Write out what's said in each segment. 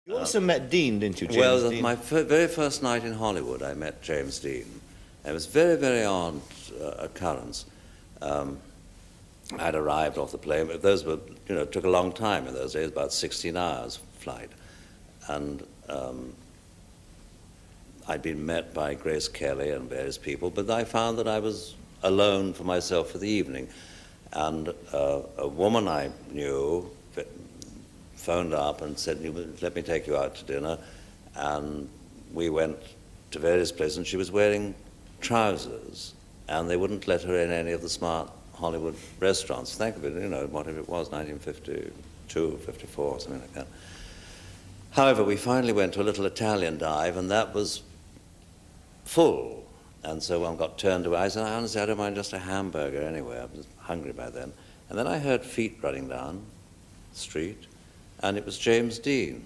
You also met Dean, didn't you, James Well, Dean? my very first night in Hollywood, I met James Dean. It was a very, very odd occurrence. I'd arrived off the plane, but those were, took a long time in those days, about 16 hours flight. And I'd been met by Grace Kelly and various people, but I found that I was alone for myself for the evening. And a woman I knew phoned up and said, let me take you out to dinner. And we went to various places, and she was wearing trousers, and they wouldn't let her in any of the smart Hollywood restaurants. Think of it, whatever it was, 1952, 54, something like that. However, we finally went to a little Italian dive, and that was full. And so one got turned away. I said, honestly, I don't mind just a hamburger anyway. I was hungry by then. And then I heard feet running down the street, and it was James Dean.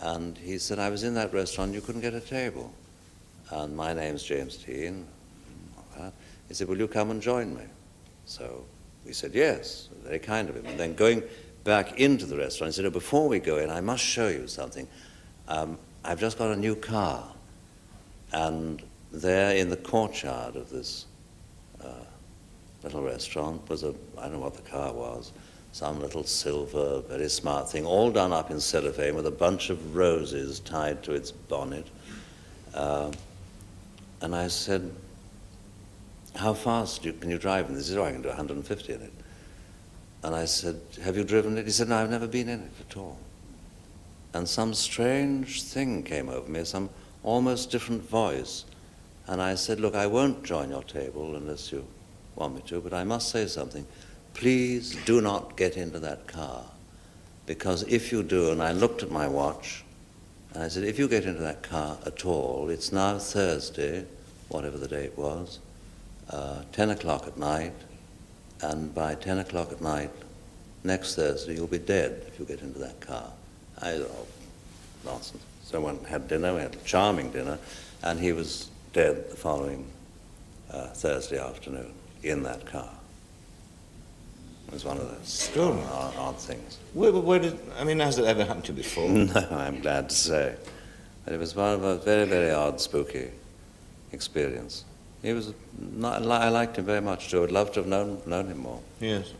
And he said, I was in that restaurant, you couldn't get a table. And my name's James Dean. He said, will you come and join me? So we said, yes, very kind of him. And then going back into the restaurant, he said, before we go in, I must show you something. I've just got a new car. And there in the courtyard of this little restaurant was I don't know what the car was, some little silver, very smart thing, all done up in cellophane with a bunch of roses tied to its bonnet. And I said, how fast can you drive in this? He said, I can do 150 in it. And I said, have you driven it? He said, no, I've never been in it at all. And some strange thing came over me, some almost different voice. And I said, look, I won't join your table unless you want me to, but I must say something. Please do not get into that car, because if you do, and I looked at my watch, and I said, if you get into that car at all, it's now Thursday, whatever the date was, 10 o'clock at night, and by 10 o'clock at night, next Thursday, you'll be dead if you get into that car. I said, oh, nonsense. Someone had dinner, we had a charming dinner, and he was dead the following Thursday afternoon in that car. It was one of those odd things. Has it ever happened to you before? No, I'm glad to say. But it was one of a very, very odd, spooky experience. He was I liked him very much too. I'd love to have known him more. Yes.